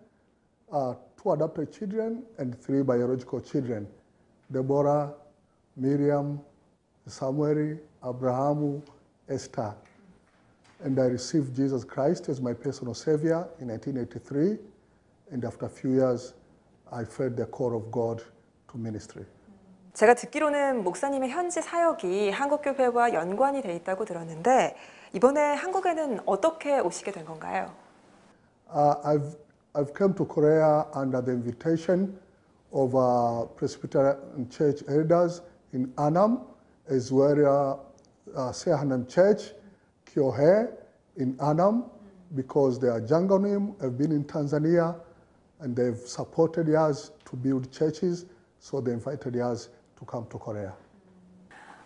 2 adopted children, and 3 biological children. Deborah, Miriam, Samuel, Abraham, Esther. And I received Jesus Christ as my personal Savior in 1983. And after a few years, I felt the call of God to ministry. 제가 듣기로는 목사님의 현지 사역이 한국교회와 연관이 돼 있다고 들었는데 이번에 한국에는 어떻게 오시게 된 건가요? I've come to Korea under the invitation of Presbyterian Church elders in Annam, as well Sehanam Church, Kyohe in Anam, because they are Janganim, have been in Tanzania, and they've supported us to build churches, so they invited us to come to Korea.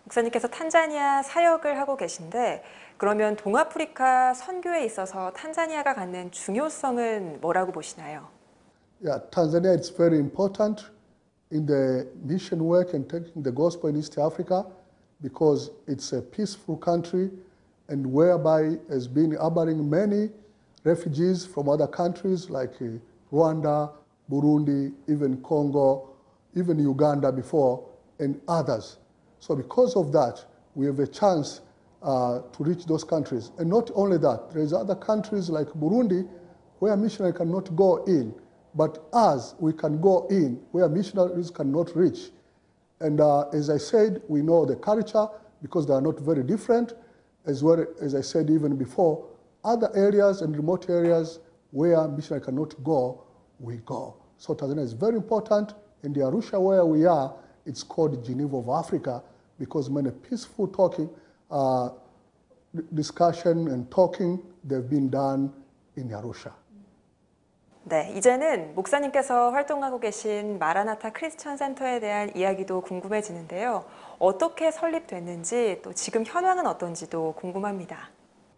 목사님께서 탄자니아 사역을 하고 계신데 그러면 동아프리카 선교에 있어서 탄자니아가 갖는 중요성은 뭐라고 보시나요? Yeah, Tanzania is very important in the mission work and taking the gospel in East Africa because it's a peaceful country and whereby has been harboring many refugees from other countries like Rwanda, Burundi, even Congo, even Uganda before, and others. So because of that, we have a chance to reach those countries. And not only that, there's other countries like Burundi where missionaries cannot go in, but us, we can go in where missionaries cannot reach. And as I said, we know the culture because they are not very different. As well as I said even before, other areas and remote areas where missionaries cannot go, we go. So Tanzania is very important. In the Arusha where we are, it's called Geneva of Africa because many peaceful talking, discussion and talking, they've been done in Arusha. 네, 이제는 목사님께서 활동하고 계신 마라나타 크리스천 센터에 대한 이야기도 궁금해지는데요. 어떻게 설립됐는지 또 지금 현황은 어떤지도 궁금합니다.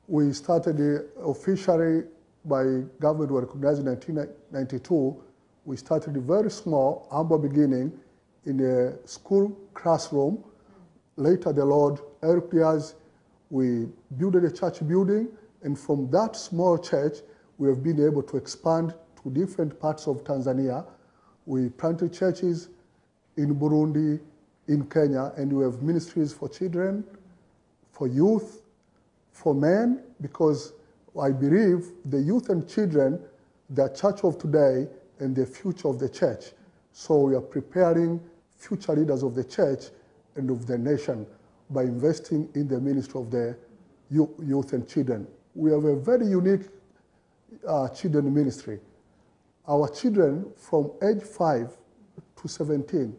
We started officially by government were recognized in 1992. We started very small, humble beginning in a school classroom. Later the Lord helped us. We built a church building, and from that small church, we have been able to expand to different parts of Tanzania. We planted churches in Burundi, in Kenya, and we have ministries for children, for youth, for men, because I believe the youth and children, the church of today and the future of the church. So we are preparing future leaders of the church and of the nation by investing in the ministry of the youth and children. We have a very unique children ministry. Our children from age 5 to 17,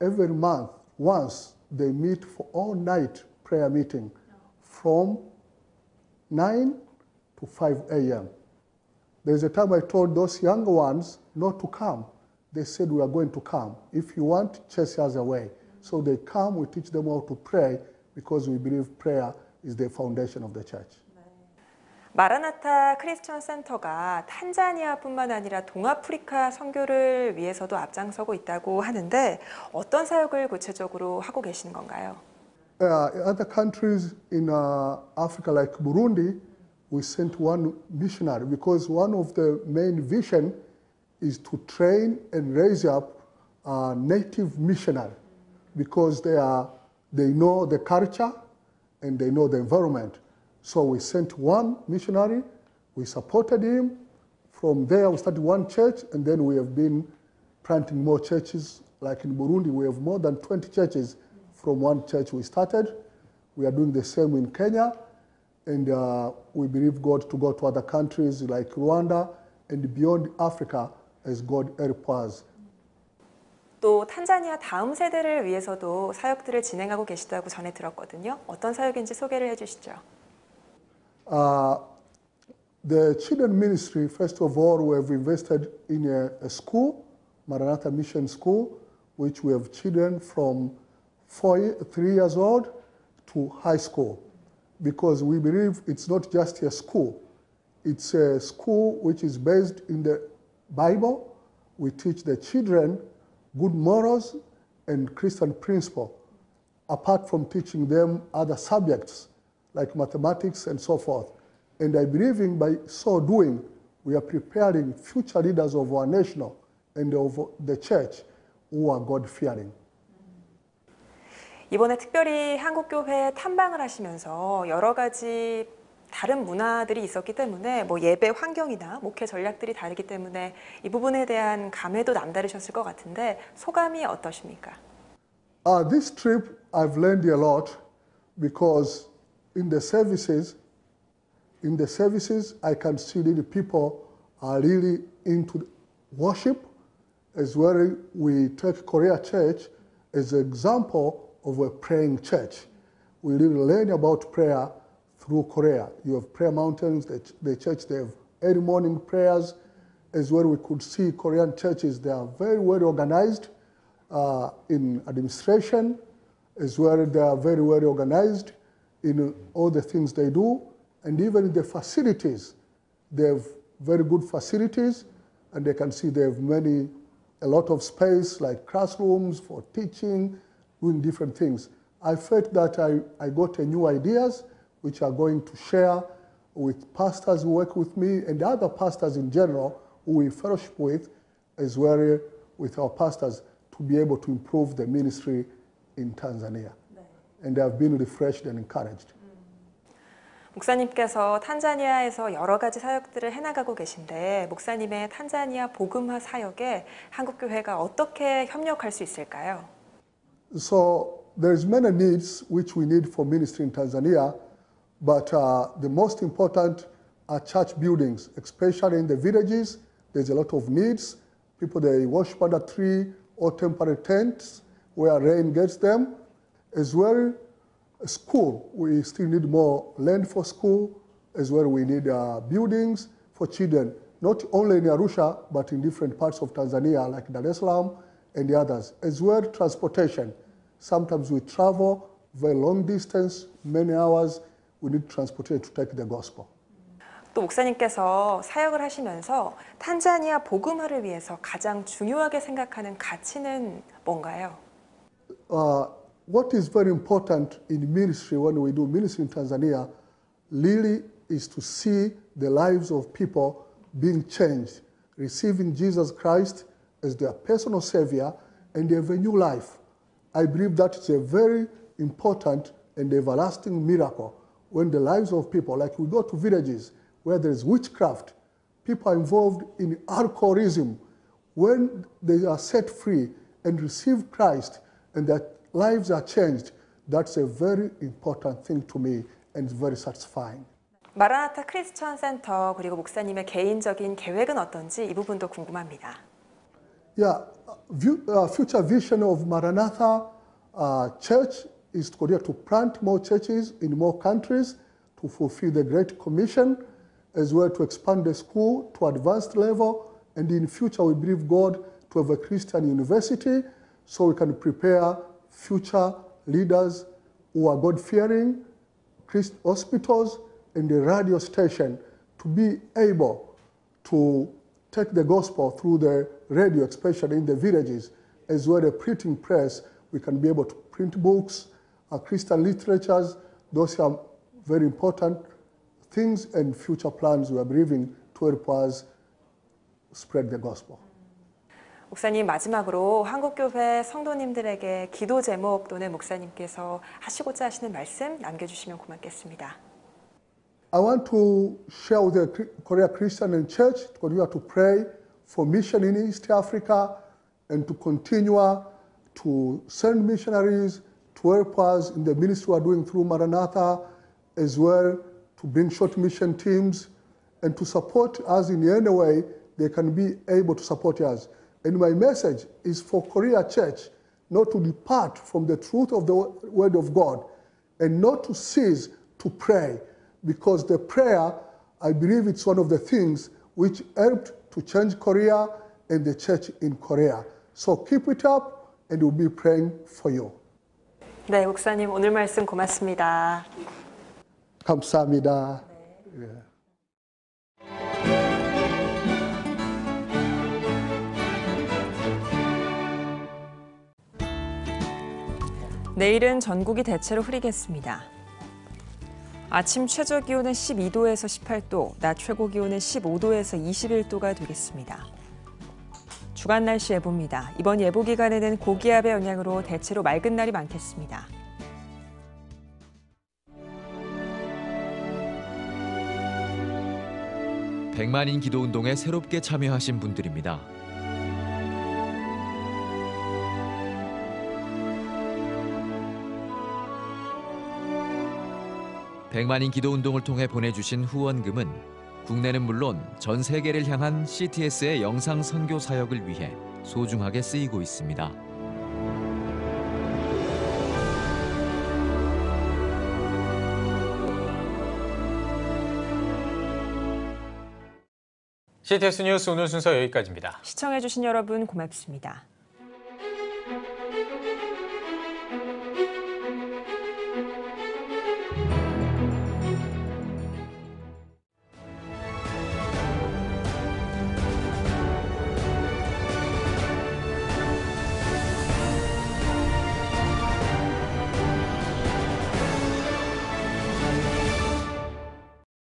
every month, once they meet for all-night prayer meeting from 9 to 5 a.m. There's a time I told those younger ones not to come. They said, we are going to come. If you want, chase us away. So they come, we teach them how to pray because we believe prayer is the foundation of the church. 마라나타 크리스천 센터가 탄자니아뿐만 아니라 동아프리카 선교를 위해서도 앞장서고 있다고 하는데 어떤 사역을 구체적으로 하고 계시는 건가요? Other countries in Africa like Burundi, we sent one missionary because one of the main vision is to train and raise up native missionary because they know the culture and they know the environment. So we sent one missionary, we supported him. From there we started one church and then we have been planting more churches. Like in Burundi, we have more than 20 churches from one church we started. We are doing the same in Kenya. And we believe God to go to other countries like Rwanda and beyond Africa as God help us. 또 탄자니아 다음 세대를 위해서도 사역들을 진행하고 계시다고 전해 들었거든요. 어떤 사역인지 소개를 해주시죠. The children ministry, first of all, we have invested in a school, Maranatha Mission School, which we have children from 3 years old to high school. Because we believe it's not just a school. It's a school which is based in the Bible. We teach the children good morals and Christian principle, apart from teaching them other subjects like mathematics and so forth. And I believe in by so doing, we are preparing future leaders of our nation and of the church who are God-fearing. 이번에 특별히 한국교회에 탐방을 하시면서 여러 가지 다른 문화들이 있었기 때문에 뭐 예배 환경이나 목회 전략들이 다르기 때문에 이 부분에 대한 감회도 남다르셨을 것 같은데 소감이 어떠십니까? This trip I've learned a lot because in the services I can see that people are really into worship as well. We take Korea Church as an example of a praying church. we really learn about prayer through Korea. You have prayer mountains, the church, they have early morning prayers, as well we could see Korean churches, they are very well organized in administration, as well they are very well organized in all the things they do, and even in the facilities, they have very good facilities, and they can see they have a lot of space like classrooms for teaching, doing different things. I felt that I got new ideas which are going to share with pastors who work with me and other pastors in general who we fellowship with, as well with our pastors, to be able to improve the ministry in Tanzania. And they have been refreshed and encouraged. 목사님께서 탄자니아에서 여러 가지 사역들을 해나가고 계신데 목사님의 탄자니아 복음화 사역에 한국교회가 어떻게 협력할 수 있을까요? So there's many needs which we need for ministry in Tanzania, but the most important are church buildings, especially in the villages. There's a lot of needs. People, they worship under tree or temporary tents where rain gets them. As well, school, we still need more land for school. As well, we need buildings for children, not only in Arusha, but in different parts of Tanzania, like Dar es Salaam and the others. As well, transportation. Sometimes we travel very long distance, many hours. We need transportation to take the gospel. 또 목사님께서 사역을 하시면서 탄자니아 복음화를 위해서 가장 중요하게 생각하는 가치는 뭔가요? What is very important in ministry when we do ministry in Tanzania really is to see the lives of people being changed, receiving Jesus Christ as their personal Savior, and they have a new life. I believe that is a very important and everlasting miracle when the lives of people, like we go to villages where there is witchcraft, people are involved in alcoholism, when they are set free and receive Christ and their lives are changed, that's a very important thing to me and very satisfying. 마라나타 크리스천 센터 그리고 목사님의 개인적인 계획은 어떤지 이 부분도 궁금합니다. Yeah, future vision of Maranatha Church is to continue to plant more churches in more countries to fulfill the Great Commission, as well to expand the school to advanced level, and in future we believe God to have a Christian university so we can prepare future leaders who are God-fearing, hospitals, and the radio station to be able to take the gospel through the radio, especially in the villages, as well as a printing press. We can be able to print books, Christian literatures. Those are very important things and future plans we are believing to help us spread the gospel. 목사님, 마지막으로 한국교회 성도님들에게 기도 제목 또는 목사님께서 하시고자 하시는 말씀 남겨주시면 고맙겠습니다. I want to share with the Korea Christian Church to continue to pray for mission in East Africa and to continue to send missionaries to help us in the ministry we are doing through Maranatha, as well to bring short mission teams and to support us in any way they can be able to support us. And my message is for Korea Church not to depart from the truth of the Word of God and not to cease to pray, because the prayer, I believe it's one of the things which helped to change Korea and the church in Korea. So keep it up and we'll be praying for you. 네, 목사님 오늘 말씀 고맙습니다. 감사합니다. 네. 내일은 전국이 대체로 흐리겠습니다. 아침 최저 기온은 12도에서 18도, 낮 최고 기온은 15도에서 21도가 되겠습니다. 주간 날씨 예보입니다. 이번 예보 기간에는 고기압의 영향으로 대체로 맑은 날이 많겠습니다. 백만인 기도운동에 새롭게 참여하신 분들입니다. 백만인 기도운동을 통해 보내주신 후원금은 국내는 물론 전 세계를 향한 CTS의 영상 선교 사역을 위해 소중하게 쓰이고 있습니다. CTS 뉴스 오늘 순서 여기까지입니다. 시청해주신 여러분 고맙습니다.